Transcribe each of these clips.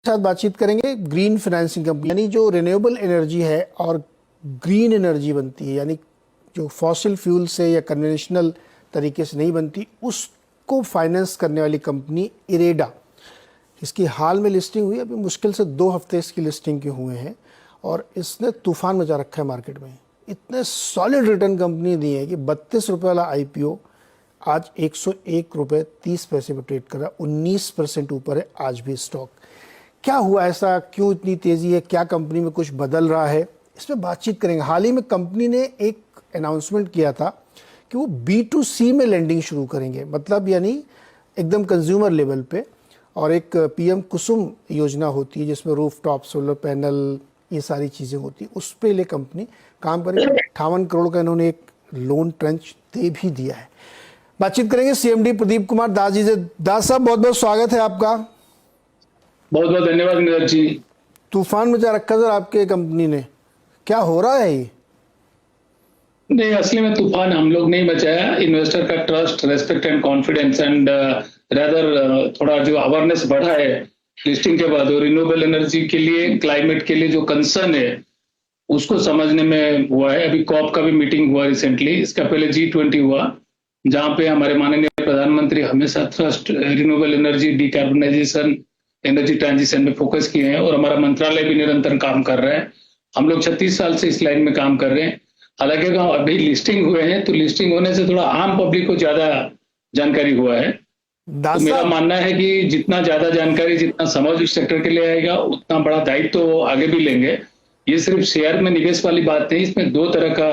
साथ बातचीत करेंगे ग्रीन फाइनेंसिंग कंपनी, यानी जो रिन्यूएबल एनर्जी है और ग्रीन एनर्जी बनती है, यानी जो फॉसिल फ्यूल से या कन्वेंशनल तरीके से नहीं बनती, उसको फाइनेंस करने वाली कंपनी इरेडा। इसकी हाल में लिस्टिंग हुई, अभी मुश्किल से 2 हफ्ते इसकी लिस्टिंग के हुए हैं और इसने तूफान मचा रखा है मार्केट में। इतने सॉलिड रिटर्न कंपनी दी है कि 32 रुपये वाला IPO आज 101 रुपये 30 पैसे पर ट्रेड कर रहा है, 19% ऊपर है आज भी स्टॉक। क्या हुआ ऐसा, क्यों इतनी तेज़ी है, क्या कंपनी में कुछ बदल रहा है, इस पर बातचीत करेंगे। हाल ही में कंपनी ने एक अनाउंसमेंट किया था कि वो B2C में लैंडिंग शुरू करेंगे, मतलब यानी एकदम कंज्यूमर लेवल पे, और एक PM कुसुम योजना होती है जिसमें रूफटॉप सोलर पैनल ये सारी चीज़ें होती हैं, उस पे ले कंपनी काम करेगी। 58 करोड़ का इन्होंने एक लोन ट्रंच दे भी दिया है। बातचीत करेंगे CMD प्रदीप कुमार दास जी से। दास साहब, बहुत बहुत स्वागत है आपका। बहुत बहुत धन्यवाद नीरज जी। तूफान मचा रखा सर आपके कंपनी ने, क्या हो रहा है ये? नहीं, असली में तूफान हम लोग नहीं मचाया। इन्वेस्टर का trust, respect and confidence and rather थोड़ा जो अवेयरनेस बढ़ा है लिस्टिंग के बाद, और रिन्यूएबल एनर्जी के लिए, क्लाइमेट के लिए जो कंसर्न है उसको समझने में हुआ है। अभी कॉप का भी मीटिंग हुआ रिसेंटली, इसका पहले G20 हुआ, जहां पे हमारे माननीय प्रधानमंत्री हमेशा trust, renewable energy, decarbonisation, energy transition में फोकस किए हैं, और हमारा मंत्रालय भी निरंतर काम कर रहा है। हम लोग 36 साल से इस लाइन में काम कर रहे हैं। हालांकि अभी लिस्टिंग हुए हैं तो लिस्टिंग होने से थोड़ा आम पब्लिक को ज्यादा जानकारी हुआ है। तो मेरा मानना है कि जितना ज्यादा जानकारी, जितना समझ उस सेक्टर के लिए आएगा, उतना बड़ा दायित्व तो आगे भी लेंगे। ये सिर्फ शेयर में निवेश वाली बात नहीं, इसमें 2 तरह का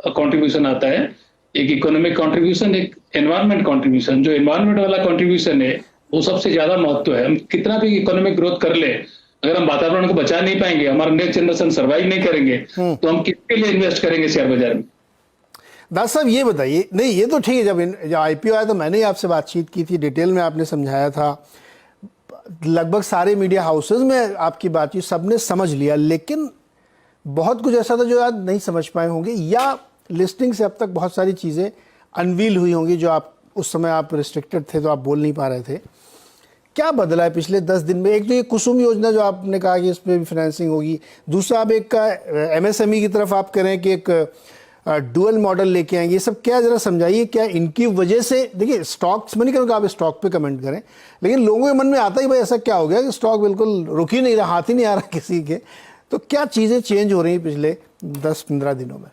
कंट्रीब्यूशन आता है, एक इकोनॉमिक कंट्रीब्यूशन, एक एनवायरमेंट कंट्रीब्यूशन। जो एनवायरमेंट वाला कंट्रीब्यूशन है वो सबसे ज्यादा महत्व है। हम कितना भी इकोनॉमिक ग्रोथ कर ले, अगर हम वातावरण को बचा नहीं पाएंगे, हमारा नेक्स्ट जनरेशन सर्वाइव नहीं करेंगे, तो हम किसके लिए इन्वेस्ट करेंगे शेयर बाजार में? दास साहब ये बताइए, नहीं ये तो ठीक है, जब IPO आया तो मैंने ही आपसे बातचीत की थी, डिटेल में आपने समझाया था, लगभग सारे मीडिया हाउसेज में आपकी बातचीत सबने समझ लिया, लेकिन बहुत कुछ ऐसा था जो आज नहीं समझ पाए होंगे, या लिस्टिंग से अब तक बहुत सारी चीज़ें अनवील हुई होंगी जो आप उस समय आप रिस्ट्रिक्टेड थे तो आप बोल नहीं पा रहे थे। क्या बदला है पिछले 10 दिन में? एक तो ये कुसुम योजना जो आपने कहा कि इस पर भी फाइनेंसिंग होगी, दूसरा आप एक का MSME की तरफ आप करें कि एक डुअल मॉडल लेके आएंगे, ये सब क्या, जरा समझाइए क्या इनकी वजह से? देखिए, स्टॉक्स मैं नहीं करूँगा, आप स्टॉक पे कमेंट करें, लेकिन लोगों के मन में आता है भाई ऐसा क्या हो गया कि स्टॉक बिल्कुल रुक ही नहीं रहा, हाथ ही नहीं आ रहा किसी के। तो क्या चीज़ें चेंज हो रही हैं पिछले 10-15 दिनों में?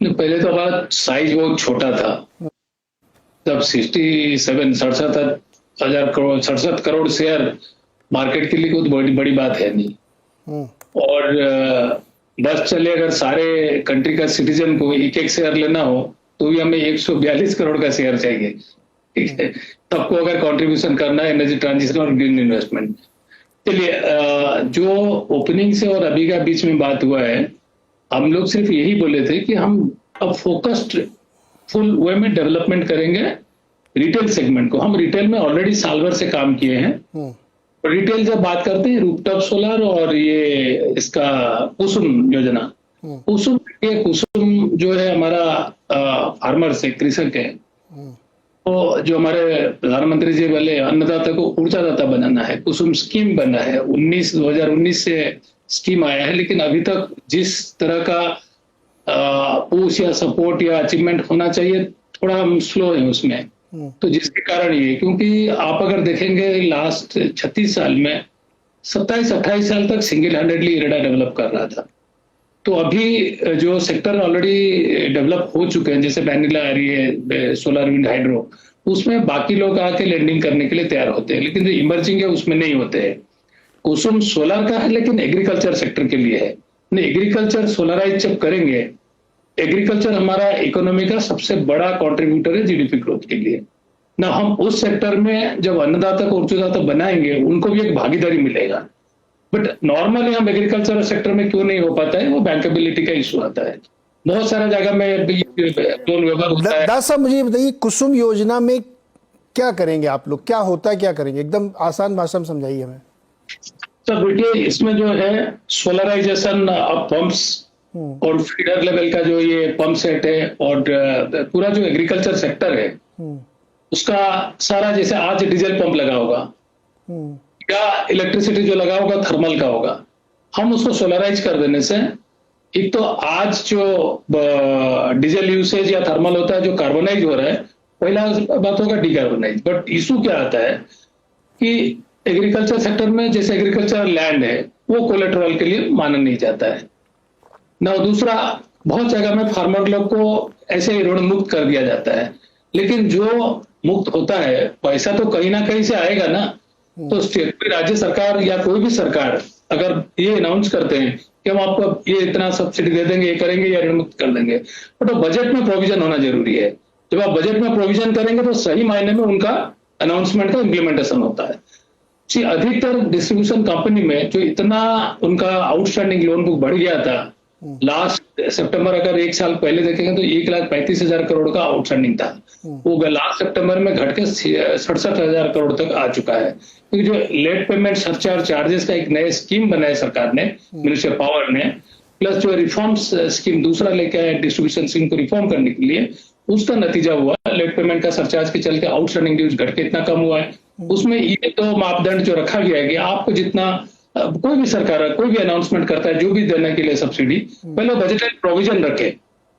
पहले तो हमारा साइज बहुत छोटा था, तब 67 करोड़ शेयर मार्केट के लिए कोई बड़ी बात है नहीं। और बस चले, अगर सारे कंट्री का सिटीजन को एक एक शेयर लेना हो तो भी हमें 142 करोड़ का शेयर चाहिए, ठीक है, सबको अगर कंट्रीब्यूशन करना है एनर्जी ट्रांजिशन और ग्रीन इन्वेस्टमेंट। चलिए, जो ओपनिंग से और अभी का बीच में बात हुआ है, हम लोग सिर्फ यही बोले थे कि हम अब फोकस्ड फुल वे में डेवलपमेंट करेंगे रिटेल सेगमेंट को। हम रिटेल में ऑलरेडी साल भर से काम किए हैं। रिटेल जब बात करते हैं, रूफटॉप सोलर और ये इसका कुसुम योजना, कुसुम जो है हमारा फार्मर से, कृषक है, तो जो हमारे प्रधानमंत्री जी वाले अन्नदाता को ऊर्जादाता बनाना है, कुसुम स्कीम बना है, 2019 से स्कीम आया है, लेकिन अभी तक जिस तरह का पुश या सपोर्ट या अचीवमेंट होना चाहिए, थोड़ा हम स्लो है उसमें। तो जिसके कारण ये, क्योंकि आप अगर देखेंगे लास्ट 36 साल में 27-28 साल तक सिंगल हैंडेडली इरेडा डेवलप कर रहा था। तो अभी जो सेक्टर ऑलरेडी डेवलप हो चुके हैं, जैसे वैनिला आ रही है, सोलर, विंड, हाइड्रो, उसमें बाकी लोग आके लैंडिंग करने के लिए तैयार होते हैं, लेकिन जो इमर्जिंग है उसमें नहीं होते हैं। कुसुम सोलर का है, लेकिन एग्रीकल्चर सेक्टर के लिए है। एग्रीकल्चर सोलराइज जब करेंगे, एग्रीकल्चर हमारा इकोनॉमी का सबसे बड़ा कंट्रीब्यूटर है GDP ग्रोथ के लिए ना। हम उस सेक्टर में जब अन्नदाता को ऊर्जादाता बनाएंगे, उनको भी एक भागीदारी मिलेगा। बट नॉर्मली हम एग्रीकल्चर सेक्टर में क्यों नहीं हो पाता है, वो बैंकेबिलिटी का इशू आता है। बहुत सारा जगह में लोन व्यवहार होता है। दास साहब, मुझे बताइए कुसुम योजना में क्या करेंगे आप लोग, क्या होता है, क्या करेंगे? एकदम आसान भाषा में समझाइए हमें। सर देखिए, इसमें जो है सोलराइजेशन ऑफ पंप्स और फीडर लेवल का जो ये पंप सेट है, और पूरा जो एग्रीकल्चर सेक्टर है उसका सारा, जैसे आज डीजल पंप लगा होगा, या इलेक्ट्रिसिटी जो लगा होगा थर्मल का होगा, हम उसको सोलराइज कर देने से एक तो आज जो डीजल यूसेज या थर्मल होता है जो कार्बोनाइज हो रहा है, पहला बात होगा डिकार्बोनाइज। बट इशू क्या आता है कि एग्रीकल्चर सेक्टर में जैसे एग्रीकल्चर लैंड है वो कोलेटरल के लिए माना नहीं जाता है ना। दूसरा, बहुत जगह में फार्मर लोग को ऐसे ही ऋण मुक्त कर दिया जाता है, लेकिन जो मुक्त होता है पैसा तो कहीं ना कहीं से आएगा ना। तो स्टेट कोई राज्य सरकार या कोई भी सरकार अगर ये अनाउंस करते हैं कि हम आपको ये इतना सब्सिडी दे देंगे, ये करेंगे या ऋण मुक्त कर देंगे, तो बजट में प्रोविजन होना जरूरी है। जब आप बजट में प्रोविजन करेंगे तो सही मायने में उनका अनाउंसमेंट का इम्प्लीमेंटेशन होता है। अधिकतर डिस्ट्रीब्यूशन कंपनी में जो इतना उनका आउटस्टैंडिंग लोन बुक बढ़ गया था, लास्ट सितंबर अगर एक साल पहले देखेंगे तो 1,35,000 करोड़ का आउटस्टैंडिंग था, वो लास्ट सितंबर में घट के 67,000 करोड़ तक आ चुका है। क्योंकि जो लेट पेमेंट सरचार्ज चार्जेस का एक नया स्कीम बनाया सरकार ने, मिनिस्ट्री ऑफ पावर ने, प्लस जो रिफॉर्म्स स्कीम दूसरा लेके आए डिस्ट्रीब्यूशन स्कीम को रिफॉर्म करने के लिए, उसका नतीजा हुआ लेट पेमेंट का सरचार्ज के चलते आउटस्टैंडिंग ड्यूज घट के इतना कम हुआ है। उसमें ये तो मापदंड जो रखा गया है कि आपको जितना कोई भी सरकार कोई भी अनाउंसमेंट करता है जो भी देने के लिए सब्सिडी, पहले बजटरी प्रोविजन रखे।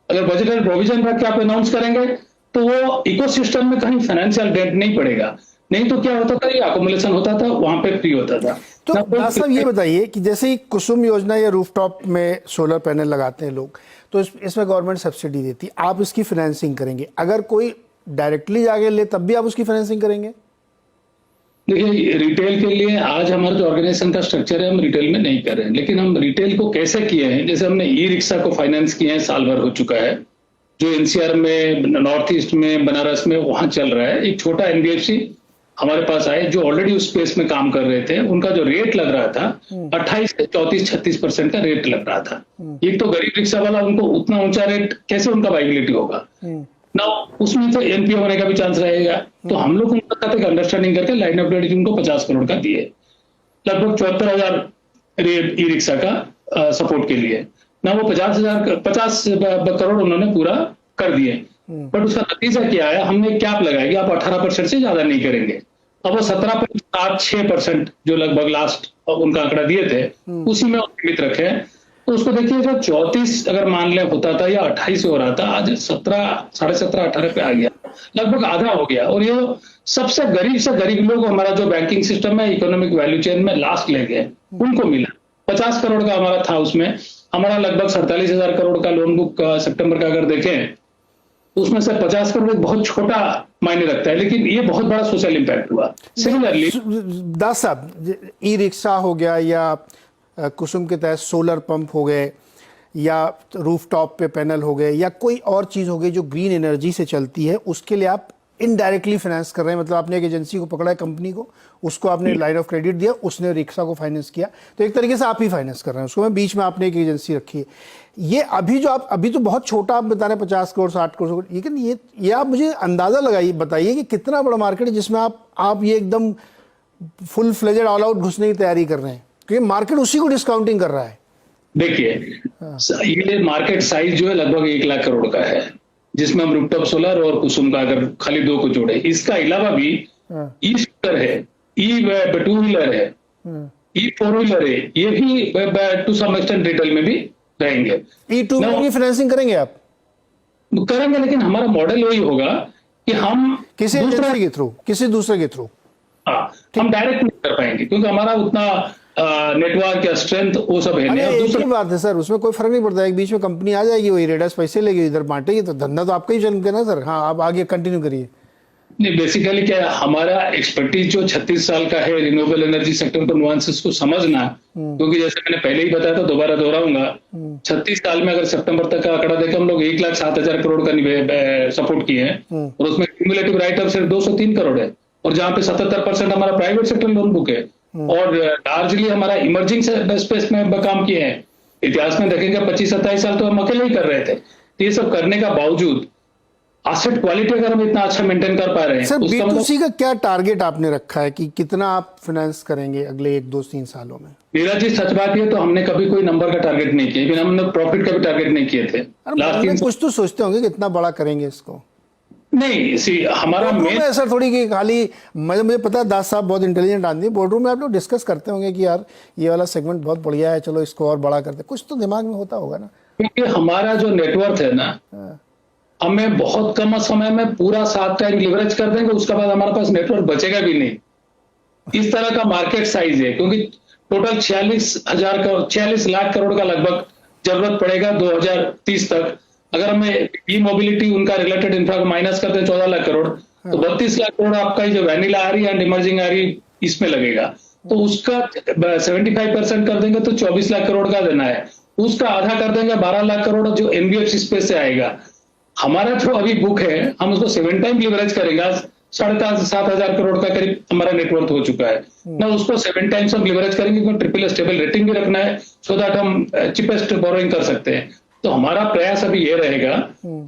अगर बजटरी प्रोविजन रख के आप अनाउंस करेंगे तो वो इकोसिस्टम में कहीं फाइनेंशियल डेट नहीं पड़ेगा, नहीं तो क्या होता था, ये अकोमुलेशन होता था, वहां पे फ्री होता था। तो दास साहब ये बताइए कि जैसे ही कुसुम योजना या रूफटॉप में सोलर पैनल लगाते हैं लोग, तो इसमें गवर्नमेंट सब्सिडी देती है, आप इसकी फाइनेंसिंग करेंगे। अगर कोई डायरेक्टली जाके ले तब भी आप उसकी फाइनेंसिंग करेंगे? देखिए, रिटेल के लिए आज हमारा जो ऑर्गेनाइजेशन का स्ट्रक्चर है, हम रिटेल में नहीं कर रहे हैं, लेकिन हम रिटेल को कैसे किए हैं, जैसे हमने ई रिक्शा को फाइनेंस किए हैं, साल भर हो चुका है, जो एनसीआर में, नॉर्थ ईस्ट में, बनारस में वहां चल रहा है। एक छोटा एनबीएफसी हमारे पास आए जो ऑलरेडी उस स्पेस में काम कर रहे थे, उनका जो रेट लग रहा था 28 से 34-36% का रेट लग रहा था। एक तो गरीब रिक्शा वाला, उनको उतना ऊंचा रेट कैसे उनका वाइबिलिटी होगा ना, उसमें तो एनपीओ होने का भी चांस रहेगा। तो हम लोग उनका साथ एक अंडरस्टैंडिंग करके लाइन ऑफ क्रेडिट उनको 50 करोड़ का दिए, लगभग 74,000 रेट ई रिक्शा का सपोर्ट के लिए ना। वो 50 करोड़ उन्होंने पूरा कर दिए। बट उसका नतीजा क्या है, हमने कैप लगाया कि आप 18% से ज्यादा नहीं करेंगे। अब वो 17.76% जो लगभग लास्ट उनका आंकड़ा दिए थे, उसी में सीमित रखे। तो उसको देखिए, जो 34 अगर मान ले होता था या 28 हो रहा था, आज 17, 17.5, 18 पे आ गया, लगभग आधा हो गया। और ये सबसे गरीब लोग, हमारा जो बैंकिंग सिस्टम है, इकोनॉमिक वैल्यू चेन में लास्ट ले गए, उनको मिला। 50 करोड़ का हमारा था, उसमें हमारा लगभग 47,000 करोड़ का लोन बुक सितंबर का अगर देखें, उसमें से 50 करोड़ एक बहुत छोटा मायने रखता है, लेकिन ये बहुत बड़ा सोशल इंपैक्ट हुआ। सिमिलरली दास साहब, ई रिक्शा हो गया या कुसुम के तहत सोलर पंप हो गए या रूफटॉप पे पैनल हो गए या कोई और चीज़ हो गई जो ग्रीन एनर्जी से चलती है, उसके लिए आप इनडायरेक्टली फाइनेंस कर रहे हैं। मतलब आपने एक एजेंसी को पकड़ा है, कंपनी को, उसको आपने लाइन ऑफ क्रेडिट दिया, उसने रिक्शा को फाइनेंस किया, तो एक तरीके से आप ही फाइनेंस कर रहे हैं उसको, में बीच में आपने एक एजेंसी रखी है। ये अभी तो बहुत छोटा आप बता रहे हैं, 50 करोड़ 60 करोड़, लेकिन ये आप मुझे अंदाज़ा लगाइए, बताइए कि कितना बड़ा मार्केट है जिसमें आप ये एकदम फुल फ्लेजेड ऑल आउट घुसने की तैयारी कर रहे हैं, क्योंकि मार्केट उसी को डिस्काउंटिंग कर रहा है। देखिए, ये मार्केट साइज जो है लगभग 1 लाख करोड़ का है, जिसमें हम रूफटॉप सोलर और कुसुम का अगर खाली 2 को जोड़े। इसका अलावा भी ई स्कूटर है, ई 2 व्हीलर है, ई 4 व्हीलर है, ये भी टू सम एक्सटेंट रिटेल में भी रहेंगे। ई 2 व्हीलर की फाइनेंसिंग करेंगे आप? करेंगे, लेकिन हमारा मॉडल वही होगा कि हम किसी दूसरे के थ्रू हम डायरेक्ट नहीं कर पाएंगे, क्योंकि हमारा उतना नेटवर्क या स्ट्रेंथ वो सब है नहीं। दूसरी बात है सर, उसमें कोई फर्क नहीं पड़ता, एक बीच में कंपनी आ जाएगी, वही रेडर्स पैसे लेगी, इधर बांटेगी, तो धंधा तो आपका ही चल गया ना सर। हाँ, आप आगे कंटिन्यू करिए। नहीं, बेसिकली क्या है, हमारा एक्सपर्टीज जो 36 साल का है रिन्यूएबल एनर्जी सेक्टर को, नुआंसेस को समझना, क्योंकि जैसे मैंने पहले ही बताया था, दोबारा दोहराऊंगा, 36 साल में अगर सितंबर तक का आंकड़ा देखें, हम लोग 1,07,000 करोड़ का सपोर्ट किए हैं, और उसमें क्यूमुलेटिव राइट ऑफ सिर्फ 203 करोड़ है, और जहां पे 77% हमारा प्राइवेट सेक्टर लोन बुक है, और लार्जली हमारा इमर्जिंग स्पेस में काम किए हैं। इतिहास में देखेंगे 25-27 साल तो हम अकेले ही कर रहे थे। तो ये सब करने का बावजूद एसेट क्वालिटी अगर हम इतना अच्छा मेंटेन कर पा रहे हैं, सर B2C का क्या टारगेट आपने रखा है कि कितना आप फाइनेंस करेंगे अगले 1-2-3 सालों में? मेरा जी सच बात है, तो हमने कभी कोई नंबर का टारगेट नहीं किया, हमने प्रॉफिट का भी टारगेट नहीं किए थे। लास्ट कुछ तो सोचते होंगे कितना बड़ा करेंगे इसको। नहीं सी हमारा बोर्डरूम मेन में ऐसा थोड़ी कि खाली मुझे पता है दास साहब बहुत इंटेलिजेंट आदमी है, बोर्डरूम में आप लोग डिस्कस करते होंगे कि यार ये वाला सेगमेंट बहुत बढ़िया है, चलो इसको और बड़ा करते, कुछ तो दिमाग में होता होगा ना। क्योंकि हमारा जो नेटवर्थ है ना, हमें बहुत कम समय में पूरा 7 टाइम लिवरेज कर देंगे, उसके बाद हमारे पास नेटवर्क बचेगा भी नहीं। इस तरह का मार्केट साइज है, क्योंकि टोटल 46 लाख करोड़ का लगभग जरूरत पड़ेगा 2030 तक। अगर हमें ई मोबिलिटी उनका रिलेटेड इंफ्रा को माइनस करते हैं 14 लाख करोड़, तो 32 लाख करोड़ आपका जो वैनिला आ रही है एंड इमर्जिंग आ रही इसमें लगेगा। तो उसका 75% कर देंगे तो 24 लाख करोड़ का देना है, उसका आधा कर देंगे 12 लाख करोड़ जो एनबीएफसी स्पेस से आएगा। हमारा जो अभी बुक है हम उसको 7 टाइम लिवरेज करेंगे, 7,500 करोड़ का करीब हमारा नेटवर्थ हो चुका है ना, उसको 7 टाइम्स हम लिवरेज करेंगे क्योंकि ट्रिपल स्टेबल रेटिंग भी रखना है सो दैट हम चिपेस्ट बोरोइंग कर सकते हैं। तो हमारा प्रयास अभी ये रहेगा,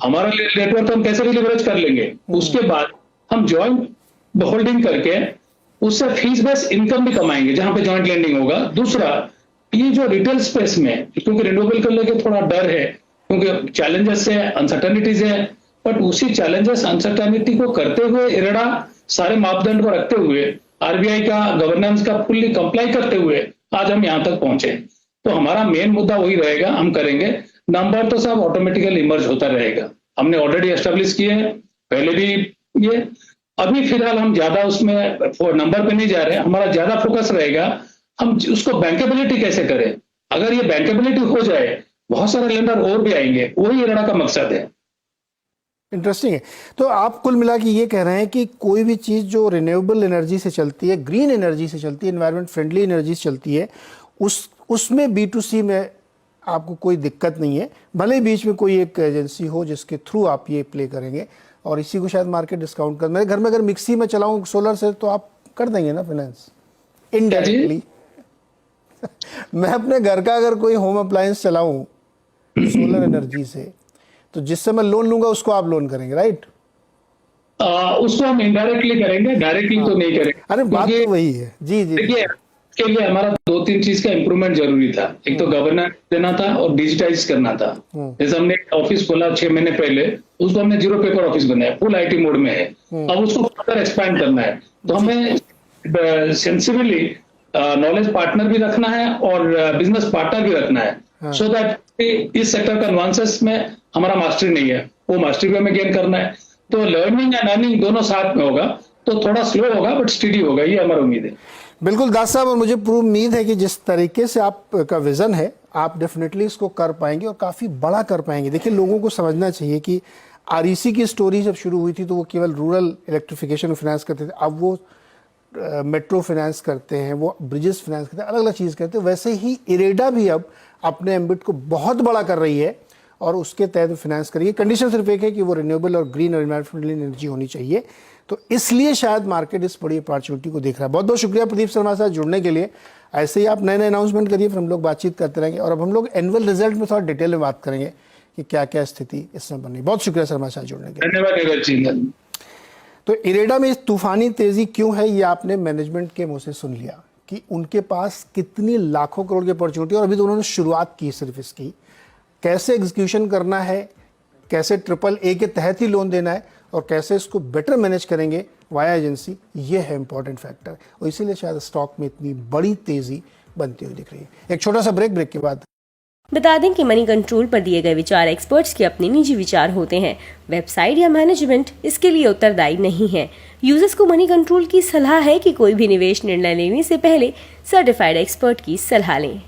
हमारा नेटवर्क हम कैसे भी लिवरेज कर लेंगे, उसके बाद हम जॉइंट होल्डिंग करके उससे फीस बेस इनकम भी कमाएंगे जहां पे जॉइंट लैंडिंग होगा। दूसरा, ये जो रिटेल स्पेस में, क्योंकि रिन्यूएबल को लेके थोड़ा डर है क्योंकि चैलेंजेस है, अनसर्टेनिटीज है, बट उसी चैलेंजेस अनसर्टेनिटी को करते हुए इरेडा सारे मापदंड को रखते हुए आरबीआई का गवर्नेंस का फुल्ली कंप्लाई करते हुए आज हम यहां तक पहुंचे। तो हमारा मेन मुद्दा वही रहेगा, हम करेंगे, नंबर तो सब ऑटोमेटिकली इमर्ज होता रहेगा। हमने ऑलरेडी एस्टेब्लिश किए हैं पहले भी ये, अभी फिलहाल हम ज्यादा उसमें नंबर पे नहीं जा रहे, हमारा ज्यादा फोकस रहेगा हम उसको बैंकेबिलिटी कैसे करें। अगर ये बैंकेबिलिटी हो जाए बहुत सारे लेंडर और भी आएंगे, वही इरेडा का मकसद है। इंटरेस्टिंग है। तो आप कुल मिला के ये कह रहे हैं कि कोई भी चीज़ जो रिन्यूएबल एनर्जी से चलती है, ग्रीन एनर्जी से चलती है, एनवायरनमेंट फ्रेंडली एनर्जी से चलती है, उसमें B2C में आपको कोई दिक्कत नहीं है, भले ही बीच में कोई एक एजेंसी हो जिसके थ्रू आप ये प्ले करेंगे, और इसी को शायद मार्केट डिस्काउंट कर। मेरे घर में अगर मिक्सी में चलाऊँ सोलर से तो आप कर देंगे ना फाइनेंस इनडायरेक्टली। मैं अपने घर का अगर कोई होम अप्लायंस चलाऊँ सोलर एनर्जी से, तो जिससे मैं लोन लूंगा उसको आप लोन करेंगे, राइट? उसको हम इनडायरेक्टली करेंगे, डायरेक्टली तो नहीं करेंगे। अरे बात तो वही है। जी जी। देखिए, इसके लिए हमारा 2-3 चीज का इंप्रूवमेंट जरूरी था। एक तो गवर्नेंस देना था और डिजिटाइज करना था। जैसे हमने ऑफिस खोला 6 महीने पहले, उसको हमने 0 पेपर ऑफिस बनाया, फुल IT मोड में है। अब उसको फर्दर एक्सपैंड करना है, तो हमें सेंसिबली नॉलेज पार्टनर भी रखना है और बिजनेस पार्टनर भी रखना है, सो दैट इस सेक्टर का नुआंसेस में हमारा मास्टरी नहीं है, वो मास्टरी भी हमें गेन करना है। तो लर्निंग एंड अर्निंग दोनों साथ में होगा, तो थोड़ा स्लो होगा बट स्टडी होगा, ये हमारी उम्मीद है। बिल्कुल दास साहब, और मुझे पूरी उम्मीद है कि जिस तरीके से आपका विजन है आप डेफिनेटली इसको कर पाएंगे और काफ़ी बड़ा कर पाएंगे। देखिए, लोगों को समझना चाहिए कि REC की स्टोरी जब शुरू हुई थी तो वो केवल रूरल इलेक्ट्रिफिकेशन फाइनेंस करते थे, अब वो मेट्रो फाइनेंस करते हैं, वो ब्रिजेस फाइनेंस करते हैं, अलग अलग चीज़ करते हैं। वैसे ही इरेडा भी अब अपने एम्बिट को बहुत बड़ा कर रही है और उसके तहत फाइनेंस करिए। कंडीशन सिर्फ एक है कि वो रिन्यूएबल और ग्रीन और एनवायरमेंट फ्रेंडली एनर्जी होनी चाहिए, तो इसलिए शायद मार्केट इस बड़ी अपॉर्चुनिटी को देख रहा है। बहुत बहुत शुक्रिया प्रदीप शर्मा साहब जुड़ने के लिए। ऐसे ही आप नए नए अनाउंसमेंट करिए, फिर हम लोग बातचीत करते रहेंगे, और अब हम लोग एनुअल रिजल्ट में थोड़ा डिटेल में बात करेंगे कि क्या क्या स्थिति इसमें बनी। बहुत शुक्रिया शर्मा साहब जुड़ने के लिए। धन्यवाद। तो इरेडा में इस तूफानी तेजी क्यों है, ये आपने मैनेजमेंट के मुंह से सुन लिया कि उनके पास कितनी लाखों करोड़ की अपॉर्चुनिटी, और अभी तो उन्होंने शुरुआत की सिर्फ इसकी, कैसे एग्जीक्यूशन करना है, कैसे AAA के तहत ही लोन देना है, और कैसे इसको बेटर मैनेज करेंगे वाया एजेंसी, ये है इंपॉर्टेंट फैक्टर, और इसीलिए शायद स्टॉक में इतनी बड़ी तेजी बनती हुई दिख रही है। एक छोटा सा ब्रेक के बाद बता दें कि मनी कंट्रोल पर दिए गए विचार एक्सपर्ट्स के अपने निजी विचार होते हैं। वेबसाइट या मैनेजमेंट इसके लिए उत्तरदायी नहीं है। यूजर्स को मनी कंट्रोल की सलाह है कि कोई भी निवेश निर्णय लेने से पहले सर्टिफाइड एक्सपर्ट की सलाह लें।